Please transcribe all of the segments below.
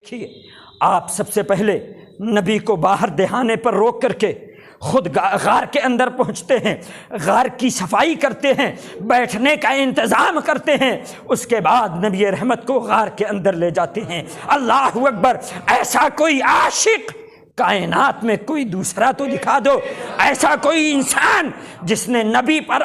دیکھیے، آپ سب سے پہلے نبی کو باہر دہانے پر روک کر کے خود غار کے اندر پہنچتے ہیں، غار کی صفائی کرتے ہیں، بیٹھنے کا انتظام کرتے ہیں، اس کے بعد نبی رحمت کو غار کے اندر لے جاتے ہیں۔ اللہ اکبر! ایسا کوئی عاشق کائنات میں کوئی دوسرا تو دکھا دو، ایسا کوئی انسان جس نے نبی پر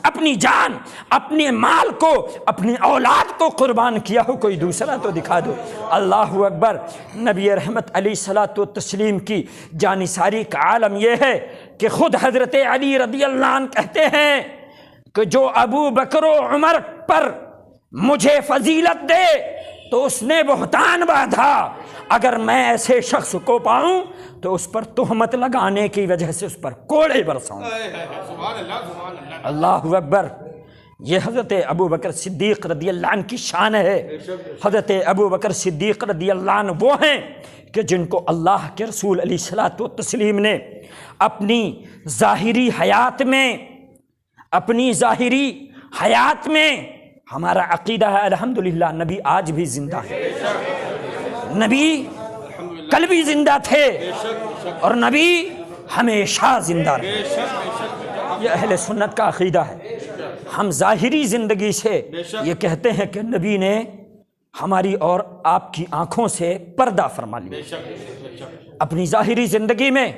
اپنی جان، اپنے مال کو، اپنی اولاد کو قربان کیا ہو، کوئی دوسرا تو دکھا دو۔ اللہ اکبر! نبی رحمت علیہ الصلاۃ والتسلیم کی جانثاری کا عالم یہ ہے کہ خود حضرت علی رضی اللہ عنہ کہتے ہیں کہ جو ابو بکر و عمر پر مجھے فضیلت دے تو اس نے بہتان باندھا، اگر میں ایسے شخص کو پاؤں تو اس پر تہمت لگانے کی وجہ سے اس پر کوڑے برساؤں۔ اللہ اکبر! یہ حضرت ابو بکر صدیق رضی اللہ عنہ کی شان ہے۔ حضرت ابو بکر صدیق رضی اللہ عنہ وہ ہیں کہ جن کو اللہ کے رسول علیہ الصلاۃ والتسلیم نے اپنی ظاہری حیات میں ہمارا عقیدہ ہے الحمدللہ نبی آج بھی زندہ ہے، نبی کل بھی زندہ تھے اور نبی ہمیشہ زندہ رہے۔ یہ اہل سنت کا عقیدہ ہے۔ ہم ظاہری زندگی سے یہ کہتے ہیں کہ نبی نے ہماری اور آپ کی آنکھوں سے پردہ فرما لیا۔ اپنی ظاہری زندگی میں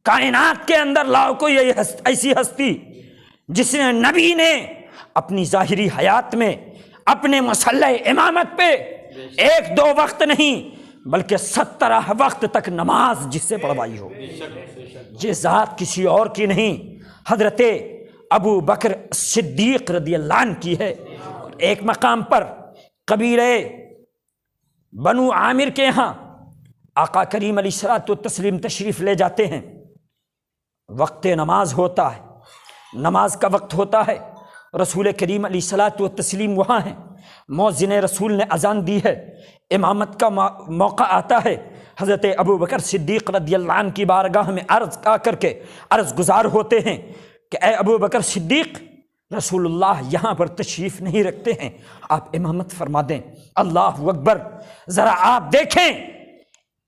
کائنات کے اندر لاؤ کوئی ایسی ہستی جس نے نبی نے اپنی ظاہری حیات میں اپنے مصلی امامت پہ 1-2 وقت نہیں بلکہ 17 وقت تک نماز جس سے پڑھوائی ہو۔ یہ ذات کسی اور کی نہیں، حضرت ابو بکر صدیق رضی اللہ عنہ کی ہے۔ ایک مقام پر قبیلہ بنو عامر کے ہاں آقا کریم علیہ الصلوۃ والتسلیم تشریف لے جاتے ہیں۔ وقت نماز ہوتا ہے، نماز کا وقت ہوتا ہے، رسول کریم علیہ الصلوۃ والتسلیم وہاں ہیں، مؤذن رسول نے اذان دی ہے، امامت کا موقع آتا ہے۔ حضرت ابو بکر صدیق رضی اللہ عنہ کی بارگاہ میں عرض آ کر کے عرض گزار ہوتے ہیں کہ اے ابو بکر صدیق، رسول اللہ یہاں پر تشریف نہیں رکھتے ہیں، آپ امامت فرما دیں۔ اللہ اکبر! ذرا آپ دیکھیں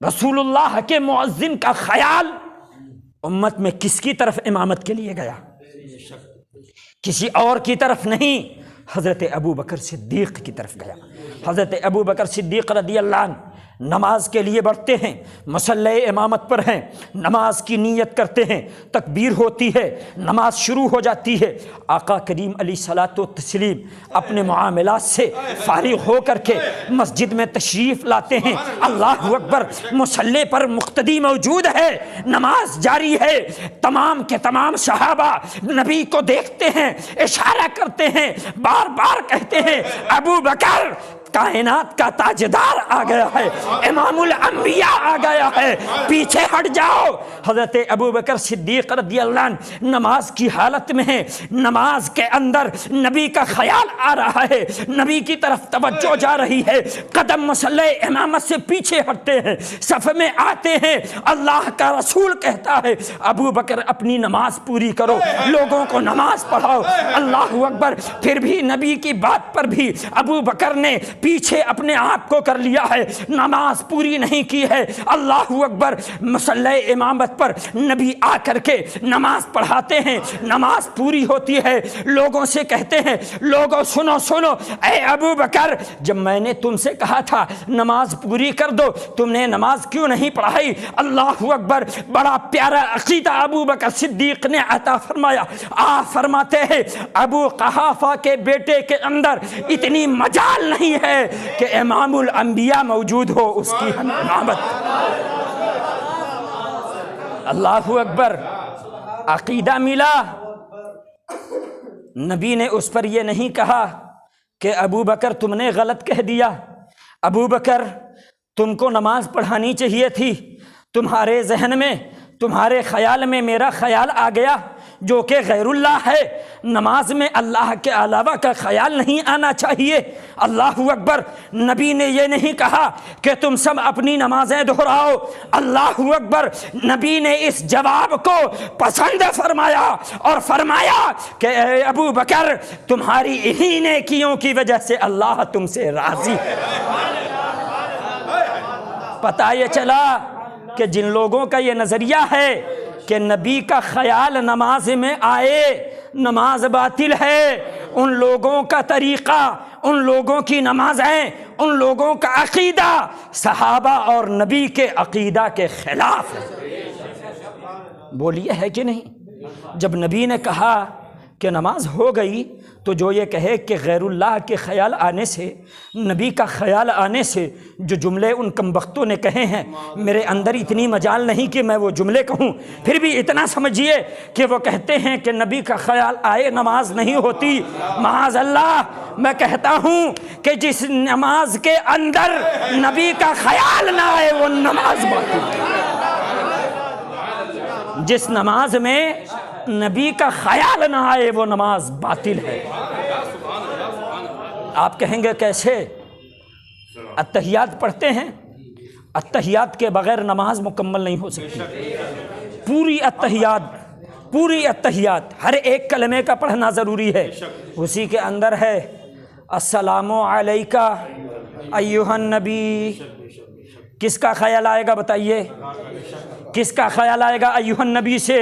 رسول اللہ کے مؤذن کا خیال امت میں کس کی طرف امامت کے لیے گیا؟ کسی اور کی طرف نہیں، حضرت ابو بکر صدیق کی طرف گیا۔ حضرت ابو بکر صدیق رضی اللہ عنہ نماز کے لیے بڑھتے ہیں، مصلی امامت پر ہیں، نماز کی نیت کرتے ہیں، تکبیر ہوتی ہے، نماز شروع ہو جاتی ہے۔ آقا کریم علیہ الصلوۃ والتسلیم اپنے معاملات سے فارغ ہو کر کے مسجد میں تشریف لاتے ہیں۔ اللہ اکبر! مصلی پر مقتدی موجود ہے، نماز جاری ہے، تمام کے تمام صحابہ نبی کو دیکھتے ہیں، اشارہ کرتے ہیں، بار بار کہتے ہیں ابو بکر کائنات کا تاجدار آ گیا ہے، امام الانبیاء آ گیا ہے، پیچھے ہٹ جاؤ۔ حضرت ابو بکر صدیق رضی اللہ عنہ نماز کی حالت میں ہے، نماز کے اندر نبی کا خیال آ رہا ہے، نبی کی طرف توجہ جا رہی ہے، قدم مصلی امامت سے پیچھے ہٹتے ہیں، صف میں آتے ہیں۔ اللہ کا رسول کہتا ہے ابو بکر اپنی نماز پوری کرو، لوگوں کو نماز پڑھاؤ۔ اللہ اکبر! پھر بھی نبی کی بات پر بھی ابو بکر نے پیچھے اپنے آپ کو کر لیا ہے، نماز پوری نہیں کی ہے۔ اللہ اکبر! مصلی امامت پر نبی آ کر کے نماز پڑھاتے ہیں، نماز پوری ہوتی ہے، لوگوں سے کہتے ہیں لوگوں سنو سنو، اے ابو بکر، جب میں نے تم سے کہا تھا نماز پوری کر دو، تم نے نماز کیوں نہیں پڑھائی؟ اللہ اکبر! بڑا پیارا عقیدہ ابو بکر صدیق نے عطا فرمایا۔ آپ فرماتے ہیں ابو قحافہ کے بیٹے کے اندر اتنی مجال نہیں ہے کہ امام الانبیاء موجود ہو اس کی امامت۔ اللہ اکبر! عقیدہ ملا۔ نبی نے اس پر یہ نہیں کہا کہ ابو بکر تم نے غلط کہہ دیا، ابو بکر تم کو نماز پڑھانی چاہیے تھی، تمہارے ذہن میں، تمہارے خیال میں میرا خیال آ گیا جو کہ غیر اللہ ہے، نماز میں اللہ کے علاوہ کا خیال نہیں آنا چاہیے۔ اللہ اکبر! نبی نے یہ نہیں کہا کہ تم سب اپنی نمازیں دہراؤ۔ اللہ اکبر! نبی نے اس جواب کو پسند فرمایا اور فرمایا کہ اے ابو بکر، تمہاری انہی نیکیوں کی وجہ سے اللہ تم سے راضی ہے۔ پتہ یہ چلا کہ جن لوگوں کا یہ نظریہ ہے کہ نبی کا خیال نماز میں آئے نماز باطل ہے، ان لوگوں کا طریقہ، ان لوگوں کی نمازیں، ان لوگوں کا عقیدہ صحابہ اور نبی کے عقیدہ کے خلاف ہے۔ بولیے ہے کہ نہیں؟ جب نبی نے کہا کہ نماز ہو گئی تو جو یہ کہے کہ غیر اللہ کے خیال آنے سے، نبی کا خیال آنے سے جو جملے ان کم بختوں نے کہے ہیں، میرے اندر اتنی مجال نہیں کہ میں وہ جملے کہوں، پھر بھی اتنا سمجھیے کہ وہ کہتے ہیں کہ نبی کا خیال آئے نماز نہیں ہوتی۔ معاذ اللہ، میں کہتا ہوں کہ جس نماز کے اندر نبی کا خیال نہ آئے وہ نماز باطل ہے۔ جس نماز میں نبی کا خیال نہ آئے وہ نماز باطل ہے۔ آپ کہیں گے کیسے؟ اتحیات پڑھتے ہیں، اتحیات کے بغیر نماز مکمل نہیں ہو سکتی۔ پوری اتحیات ہر ایک کلمے کا پڑھنا ضروری ہے۔ اسی کے اندر ہے السلام علیکہ ایھا النبی۔ کس کا خیال آئے گا بتائیے؟ کس کا خیال آئے گا ایھا النبی سے؟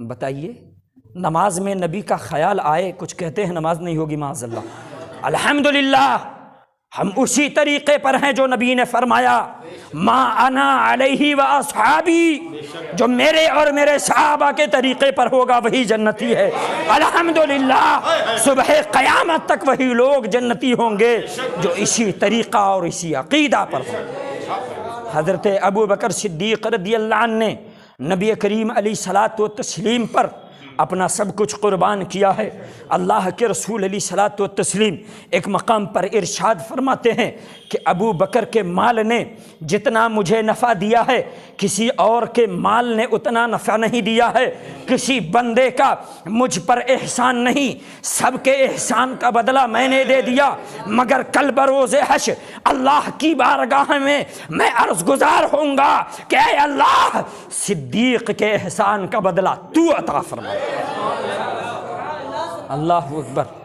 بتائیے۔ نماز میں نبی کا خیال آئے، کچھ کہتے ہیں نماز نہیں ہوگی، معاذ اللہ۔ الحمدللہ ہم اسی طریقے پر ہیں جو نبی نے فرمایا ما انا علیہ و اصحابی، جو میرے اور میرے صحابہ کے طریقے پر ہوگا وہی جنتی ہے۔ الحمدللہ صبح قیامت تک وہی لوگ جنتی ہوں گے جو اسی طریقہ اور اسی عقیدہ پر ہوں۔ حضرت ابو بکر صدیق رضی اللہ عنہ نے نبی کریم علیہ الصلاۃ والتسلیم پر اپنا سب کچھ قربان کیا ہے۔ اللہ کے رسول علیہ الصلاۃ والتسلیم ایک مقام پر ارشاد فرماتے ہیں کہ ابو بکر کے مال نے جتنا مجھے نفع دیا ہے کسی اور کے مال نے اتنا نفع نہیں دیا ہے۔ کسی بندے کا مجھ پر احسان نہیں، سب کے احسان کا بدلہ میں نے دے دیا، مگر کل بروز حشر اللہ کی بارگاہ میں میں عرض گزار ہوں گا کہ اے اللہ صدیق کے احسان کا بدلہ تو عطا فرما۔ اللہ اکبر۔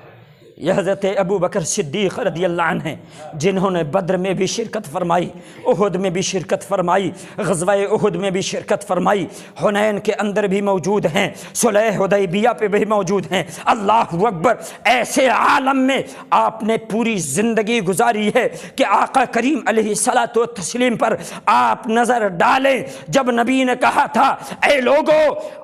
یہ حضرت ابو بکر صدیق رضی اللہ عنہ ہیں جنہوں نے بدر میں بھی شرکت فرمائی، احد میں بھی شرکت فرمائی، غزوہ احد میں بھی شرکت فرمائی، حنین کے اندر بھی موجود ہیں، صلح حدیبیہ پہ بھی موجود ہیں۔ اللہ اکبر۔ ایسے عالم میں آپ نے پوری زندگی گزاری ہے کہ آقا کریم علیہ الصلاۃ والتسلیم پر آپ نظر ڈالیں۔ جب نبی نے کہا تھا اے لوگو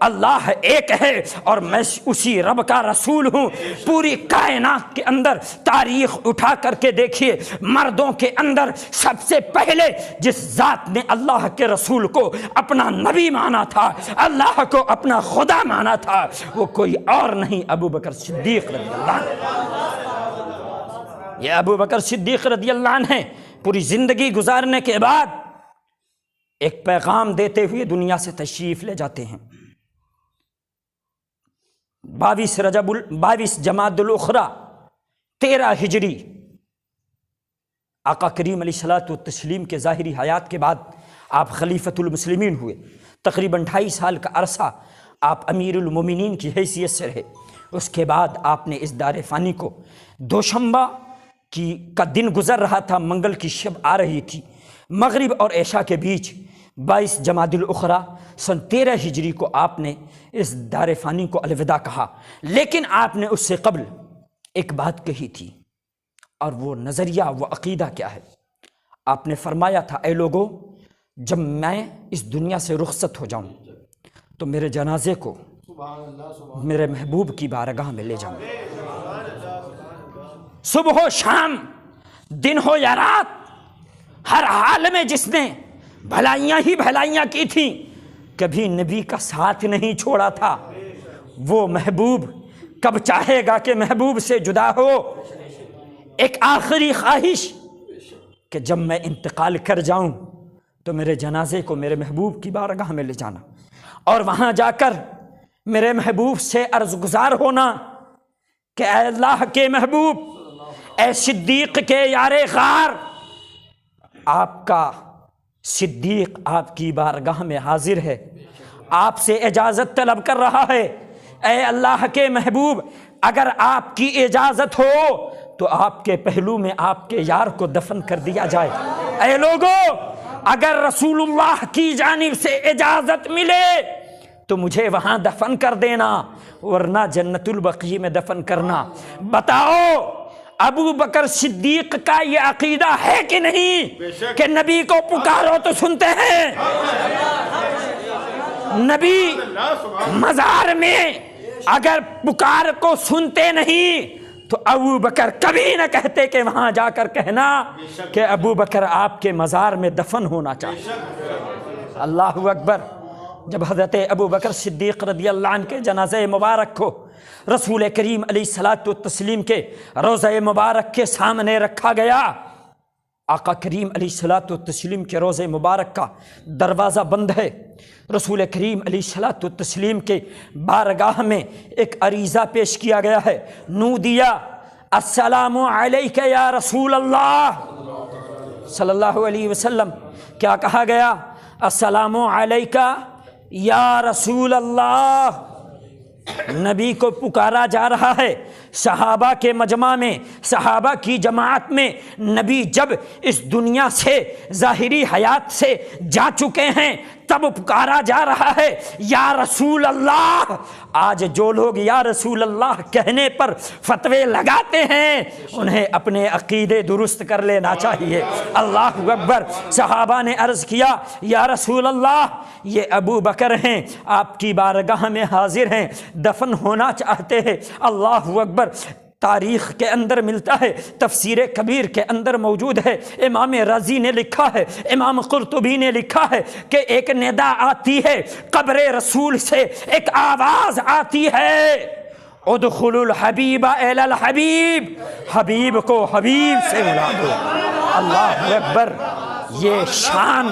اللہ ایک ہے اور میں اسی رب کا رسول ہوں، پوری کائنات کے اندر تاریخ اٹھا کر کے دیکھیے، مردوں کے اندر سب سے پہلے جس ذات نے اللہ کے رسول کو اپنا نبی مانا تھا، اللہ کو اپنا خدا مانا تھا، وہ کوئی اور نہیں ابو بکر صدیق رضی اللہ عنہ۔ یہ ابو بکر صدیق رضی اللہ عنہ ہیں، پوری زندگی گزارنے کے بعد ایک پیغام دیتے ہوئے دنیا سے تشریف لے جاتے ہیں۔ 22 جمادی الاخری 13 ہجری آقا کریم علیہ الصلاۃ والتسلیم کے ظاہری حیات کے بعد آپ خلیفۃ المسلمین ہوئے۔ تقریباً 2.5 سال کا عرصہ آپ امیر المومنین کی حیثیت سے رہے۔ اس کے بعد آپ نے اس دار فانی کو دوشنبہ کا دن گزر رہا تھا، منگل کی شب آ رہی تھی، مغرب اور عشاء کے بیچ 22 جمادی الاخری سن 13 ہجری کو آپ نے اس دار فانی کو الوداع کہا۔ لیکن آپ نے اس سے قبل ایک بات کہی تھی، اور وہ نظریہ، وہ عقیدہ کیا ہے؟ آپ نے فرمایا تھا اے لوگو جب میں اس دنیا سے رخصت ہو جاؤں تو میرے جنازے کو میرے محبوب کی بارگاہ میں لے جاؤں، صبح ہو شام، دن ہو یا رات، ہر حال میں جس نے بھلائیاں ہی بھلائیاں کی تھیں، کبھی نبی کا ساتھ نہیں چھوڑا تھا، وہ محبوب کب چاہے گا کہ محبوب سے جدا ہو؟ ایک آخری خواہش کہ جب میں انتقال کر جاؤں تو میرے جنازے کو میرے محبوب کی بارگاہ میں لے جانا، اور وہاں جا کر میرے محبوب سے عرض گزار ہونا کہ اے اللہ کے محبوب، اے صدیق کے یار غار، آپ کا صدیق آپ کی بارگاہ میں حاضر ہے، آپ سے اجازت طلب کر رہا ہے، اے اللہ کے محبوب اگر آپ کی اجازت ہو تو آپ کے پہلو میں آپ کے یار کو دفن کر دیا جائے۔ اے لوگو، اگر رسول اللہ کی جانب سے اجازت ملے تو مجھے وہاں دفن کر دینا، ورنہ جنت البقیع میں دفن کرنا۔ بتاؤ ابو بکر صدیق کا یہ عقیدہ ہے کہ نہیں کہ نبی کو پکارو تو سنتے ہیں؟ نبی مزار میں اگر پکار کو سنتے نہیں تو ابو بکر کبھی نہ کہتے کہ وہاں جا کر کہنا کہ ابو بکر آپ کے مزار میں دفن ہونا چاہیے۔ اللہ اکبر۔ جب حضرت ابو بکر صدیق رضی اللہ عنہ کے جنازہ مبارک کو رسول کریم علیہ الصلاۃ والتسلیم کے روضہ مبارک کے سامنے رکھا گیا، آقا کریم علیہ الصلاۃ والتسلیم کے روضہ مبارک کا دروازہ بند ہے۔ رسول کریم علیہ الصلاۃ والتسلیم کے بارگاہ میں ایک عریضہ پیش کیا گیا ہے، نودیا السلام علیک یا رسول اللہ صلی اللہ علیہ وسلم۔ کیا کہا گیا؟ السلام علیک یا رسول اللہ۔ نبی کو پکارا جا رہا ہے صحابہ کے مجمع میں، صحابہ کی جماعت میں۔ نبی جب اس دنیا سے ظاہری حیات سے جا چکے ہیں تب پکارا جا رہا ہے یا رسول اللہ۔ آج جو لوگ یا رسول اللہ کہنے پر فتوے لگاتے ہیں انہیں اپنے عقیدے درست کر لینا چاہیے۔ اللہ اکبر۔ صحابہ نے عرض کیا یا رسول اللہ، یہ ابو بکر ہیں، آپ کی بارگاہ میں حاضر ہیں، دفن ہونا چاہتے ہیں۔ اللہ اکبر۔ تاریخ کے اندر ملتا ہے، تفسیر کبیر کے اندر موجود ہے، امام رازی نے لکھا ہے، امام قرطبی نے لکھا ہے کہ ایک ندا آتی ہے قبر رسول سے، ایک آواز آتی ہے ادخلوا الحبیب الی الحبیب، حبیب کو حبیب سے ملا دو۔ اللہ اکبر۔ یہ شان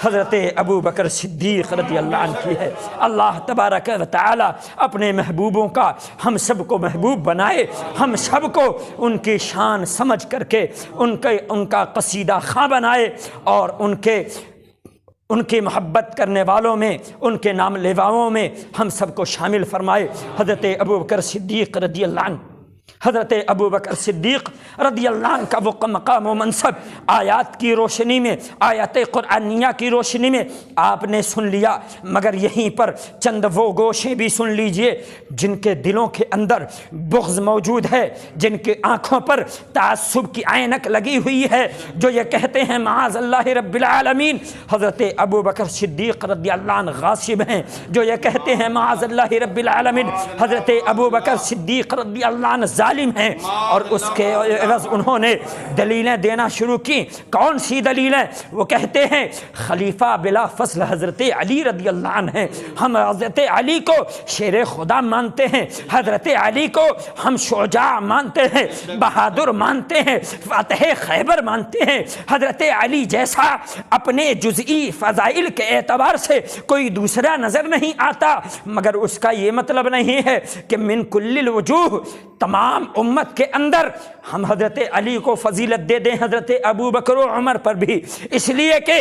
حضرت ابو بکر صدیق رضی اللہ عنہ کی ہے۔ اللہ تبارک و تعالی اپنے محبوبوں کا ہم سب کو محبوب بنائے، ہم سب کو ان کی شان سمجھ کر کے ان کا قصیدہ خواں بنائے، اور ان کی محبت کرنے والوں میں، ان کے نام لیواؤں میں ہم سب کو شامل فرمائے۔ حضرت ابو بکر صدیق رضی اللہ عنہ، حضرت ابو بکر صدیق رضی اللہ عنہ کا وہ مقام و منصب آیات کی روشنی میں، آیات قرآنیہ کی روشنی میں آپ نے سن لیا، مگر یہیں پر چند وہ گوشے بھی سن لیجئے جن کے دلوں کے اندر بغض موجود ہے، جن کی آنکھوں پر تعصب کی عینک لگی ہوئی ہے، جو یہ کہتے ہیں معاذ اللہ رب العالمین حضرت ابو بکر صدیق رضی اللہ عنہ غاصب ہیں، جو یہ کہتے ہیں معاذ اللہ رب العالمین حضرت ابو بکر صدیق رضی اللہ عنہ ظالم ہیں، اور اس کے عوض انہوں نے دلیلیں دینا شروع کی۔ کون سی دلیلیں؟ وہ کہتے ہیں خلیفہ بلا فصل حضرت علی رضی اللہ عنہ ہیں، ہم حضرت علی کو شیر خدا مانتے ہیں، حضرت علی کو ہم شجاع مانتے ہیں، بہادر مانتے ہیں، فاتح خیبر مانتے ہیں۔ حضرت علی جیسا اپنے جزئی فضائل کے اعتبار سے کوئی دوسرا نظر نہیں آتا، مگر اس کا یہ مطلب نہیں ہے کہ من کل الوجوہ تمام امت کے اندر ہم حضرت علی کو فضیلت دے دیں، حضرت ابو بکر و عمر پر بھی، اس لیے کہ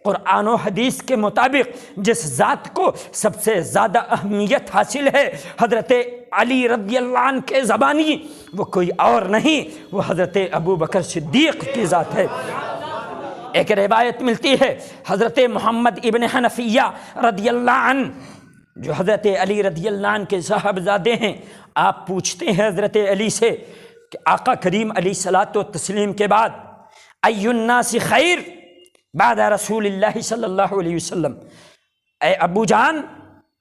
قرآن و حدیث کے مطابق جس ذات کو سب سے زیادہ اہمیت حاصل ہے حضرت علی رضی اللہ عنہ کے زبانی، وہ کوئی اور نہیں، وہ حضرت ابو بکر صدیق کی ذات ہے۔ ایک روایت ملتی ہے حضرت محمد ابن حنفیہ رضی اللہ عنہ جو حضرت علی رضی اللہ عنہ کے صاحبزادے ہیں، آپ پوچھتے ہیں حضرت علی سے کہ آقا کریم علیہ الصلاۃ والتسلیم کے بعد ای الناس خیر بعد رسول اللہ صلی اللہ علیہ وسلم، اے ابو جان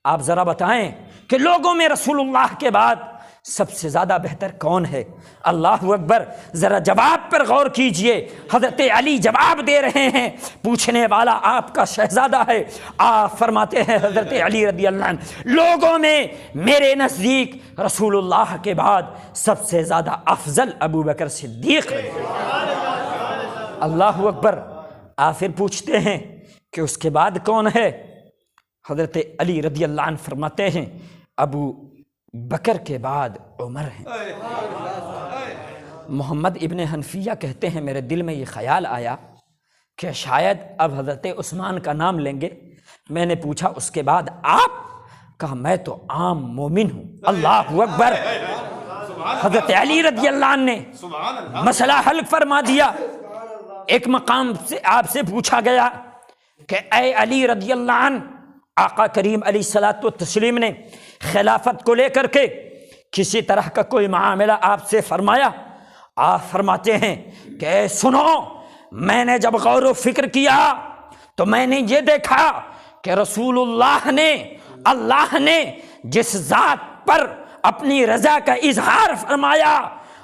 آپ ذرا بتائیں کہ لوگوں میں رسول اللہ کے بعد سب سے زیادہ بہتر کون ہے؟ اللہ اکبر۔ ذرا جواب پر غور کیجئے، حضرت علی جواب دے رہے ہیں، پوچھنے والا آپ کا شہزادہ ہے۔ آپ فرماتے ہیں حضرت علی رضی اللہ عنہ، لوگوں میں میرے نزدیک رسول اللہ کے بعد سب سے زیادہ افضل ابو بکر صدیق رضی اللہ۔ اللہ اکبر۔ آپ پھر پوچھتے ہیں کہ اس کے بعد کون ہے؟ حضرت علی رضی اللہ عنہ فرماتے ہیں ابو بکر کے بعد عمر ہیں۔ محمد ابن حنفیہ کہتے ہیں میرے دل میں یہ خیال آیا کہ شاید اب حضرت عثمان کا نام لیں گے، میں نے پوچھا اس کے بعد آپ؟ کہا میں تو عام مومن ہوں۔ اللہ اکبر۔ حضرت علی رضی اللہ عنہ نے مسئلہ حل فرما دیا۔ ایک مقام سے آپ سے پوچھا گیا کہ اے علی رضی اللہ عنہ، آقا کریم علیہ الصلوۃ والتسلیم نے خلافت کو لے کر کے کسی طرح کا کوئی معاملہ آپ سے فرمایا؟ آپ فرماتے ہیں کہ اے سنو، میں نے جب غور و فکر کیا تو میں نے یہ دیکھا کہ رسول اللہ نے جس ذات پر اپنی رضا کا اظہار فرمایا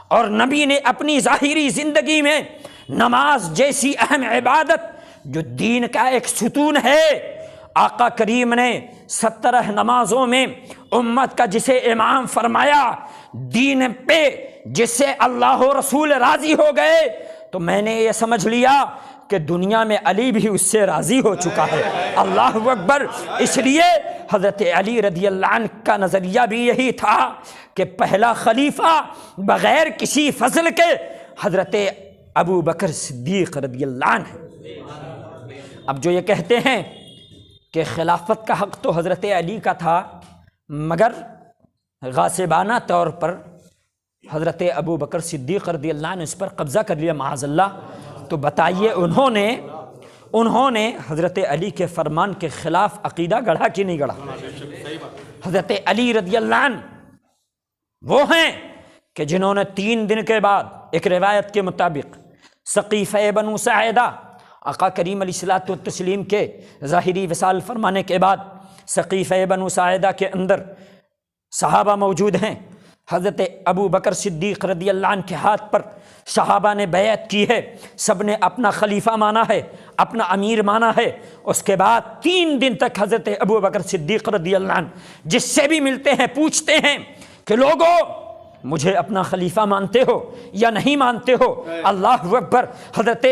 اور نبی نے اپنی ظاہری زندگی میں نماز جیسی اہم عبادت جو دین کا ایک ستون ہے، آقا کریم نے 17 نمازوں میں امت کا جسے امام فرمایا، دین پہ جس سے اللہ و رسول راضی ہو گئے، تو میں نے یہ سمجھ لیا کہ دنیا میں علی بھی اس سے راضی ہو چکا ہے۔ اللہ اکبر۔ اس لیے حضرت علی رضی اللہ عنہ کا نظریہ بھی یہی تھا کہ پہلا خلیفہ بغیر کسی فضل کے حضرت ابو بکر صدیق رضی اللہ عنہ ہے۔ اب جو یہ کہتے ہیں کہ خلافت کا حق تو حضرت علی کا تھا مگر غاصبانہ طور پر حضرت ابو بکر صدیق رضی اللہ عنہ اس پر قبضہ کر لیا معاذ اللہ، تو بتائیے انہوں نے حضرت علی کے فرمان کے خلاف عقیدہ گڑھا کہ نہیں گڑھا؟ حضرت علی رضی اللہ عنہ وہ ہیں کہ جنہوں نے 3 دن کے بعد ایک روایت کے مطابق سقیفہ بنو ساعدہ، آقا کریم علیہ الصلوۃ والتسلیم کے ظاہری وصال فرمانے کے بعد سقیفہ بنو ساعدہ کے اندر صحابہ موجود ہیں، حضرت ابو بکر صدیق رضی اللہ عنہ کے ہاتھ پر صحابہ نے بیعت کی ہے، سب نے اپنا خلیفہ مانا ہے، اپنا امیر مانا ہے۔ اس کے بعد 3 دن تک حضرت ابو بکر صدیق رضی اللہ عنہ جس سے بھی ملتے ہیں پوچھتے ہیں کہ لوگو مجھے اپنا خلیفہ مانتے ہو یا نہیں مانتے ہو؟ اللہ اکبر۔ حضرت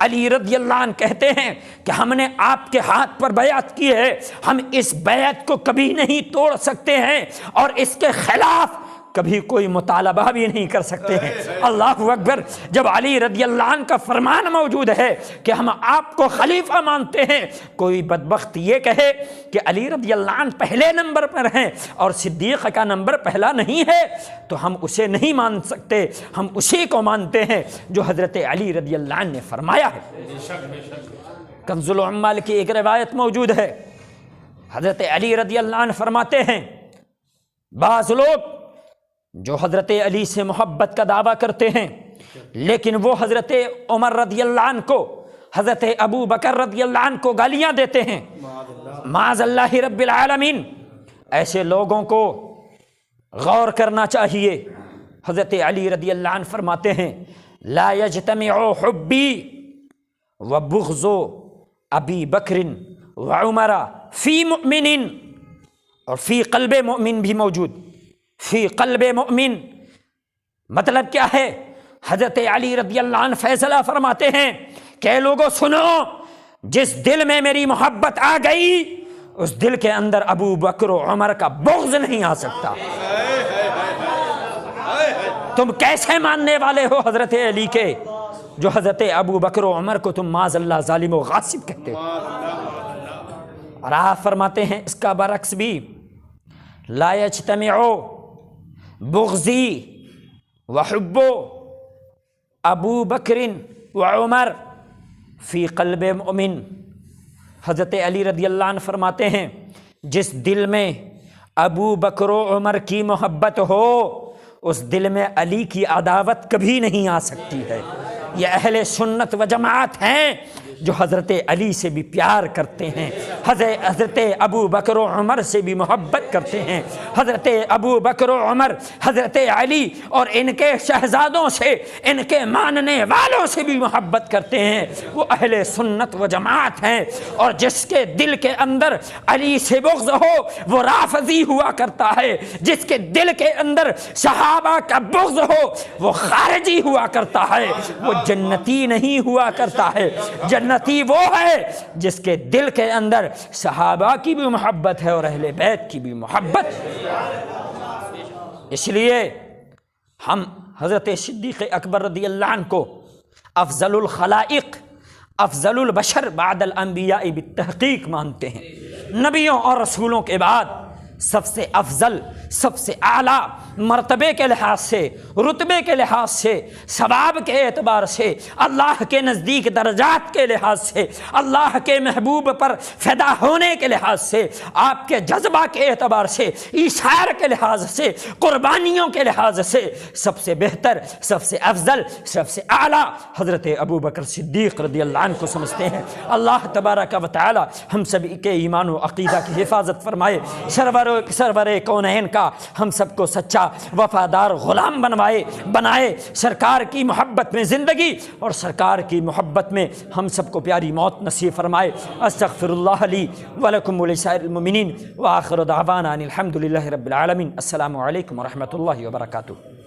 علی رضی اللہ عنہ کہتے ہیں کہ ہم نے آپ کے ہاتھ پر بیعت کی ہے، ہم اس بیعت کو کبھی نہیں توڑ سکتے ہیں اور اس کے خلاف کبھی کوئی مطالبہ بھی نہیں کر سکتے ہیں۔ اللہ اکبر۔ جب علی رضی اللہ عنہ کا فرمان موجود ہے کہ ہم آپ کو خلیفہ مانتے ہیں، کوئی بدبخت یہ کہے کہ علی رضی اللہ عنہ پہلے نمبر پر ہیں اور صدیق کا نمبر پہلا نہیں ہے، تو ہم اسے نہیں مان سکتے، ہم اسی کو مانتے ہیں جو حضرت علی رضی اللہ عنہ نے فرمایا ہے۔ کنز العمال کی ایک روایت موجود ہے، حضرت علی رضی اللہ عنہ فرماتے ہیں بعض لوگ جو حضرت علی سے محبت کا دعویٰ کرتے ہیں لیکن وہ حضرت عمر رضی اللہ عنہ کو، حضرت ابو بکر رضی اللہ عنہ کو گالیاں دیتے ہیں، معاذ اللہ رب العالمین۔ ایسے لوگوں کو غور کرنا چاہیے۔ حضرت علی رضی اللہ عنہ فرماتے ہیں لا یجتمع حبی و بغض ابی بکر و عمر فی مؤمن، اور فی قلب مؤمن بھی موجود، فی قلب مؤمن مطلب کیا ہے؟ حضرت علی رضی اللہ عنہ فیصلہ فرماتے ہیں کہ لوگوں سنو، جس دل میں میری محبت آ گئی اس دل کے اندر ابو بکر و عمر کا بغض نہیں آ سکتا۔ تم کیسے ماننے والے ہو حضرت علی کے جو حضرت ابو بکر و عمر کو تم معاذ اللہ ظالم و غاصب کہتے ہو؟ اور آپ فرماتے ہیں اس کا برعکس بھی، لا یجتمع بغضی وحب ابو بکر و عمر فی قلب مؤمن۔ حضرت علی رضی اللہ عنہ فرماتے ہیں جس دل میں ابو بکر و عمر کی محبت ہو اس دل میں علی کی عداوت کبھی نہیں آ سکتی ہے۔ یہ اہل سنت و جماعت ہیں جو حضرت علی سے بھی پیار کرتے ہیں، حضرت ابو بکر و عمر سے بھی محبت کرتے ہیں، حضرت ابو بکر و عمر، حضرت علی اور ان کے شہزادوں سے، ان کے ماننے والوں سے بھی محبت کرتے ہیں۔ وہ اہل سنت و جماعت ہیں۔ اور جس کے دل کے اندر علی سے بغض ہو وہ رافضی ہوا کرتا ہے، جس کے دل کے اندر صحابہ کا بغض ہو وہ خارجی ہوا کرتا ہے، وہ جنتی نہیں ہوا کرتا ہے۔ جنتی وہ ہے جس کے دل کے اندر صحابہ کی بھی محبت ہے اور اہل بیت کی بھی محبت۔ اس لیے ہم حضرت صدیق اکبر رضی اللہ عنہ کو افضل الخلائق، افضل البشر بعد الانبیاء بالتحقیق مانتے ہیں۔ نبیوں اور رسولوں کے بعد سب سے افضل، سب سے اعلیٰ مرتبے کے لحاظ سے، رتبے کے لحاظ سے، ثواب کے اعتبار سے، اللہ کے نزدیک درجات کے لحاظ سے، اللہ کے محبوب پر فدا ہونے کے لحاظ سے، آپ کے جذبہ کے اعتبار سے، ایثار کے لحاظ سے، قربانیوں کے لحاظ سے سب سے بہتر، سب سے افضل، سب سے اعلیٰ حضرت ابو بکر صدیق رضی اللہ عنہ کو سمجھتے ہیں۔ اللہ تبارک و تعالی ہم سب کے ایمان و عقیدہ کی حفاظت فرمائے، سرور کونین کا ہم سب کو سچا وفادار غلام بنائے، سرکار کی محبت میں زندگی اور سرکار کی محبت میں ہم سب کو پیاری موت نصیب فرمائے۔ استغفر اللہ لی ولکم ولسائر المؤمنین وآخر دعوانا ان الحمد للہ رب العالمین۔ السلام علیکم ورحمۃ اللہ وبرکاتہ۔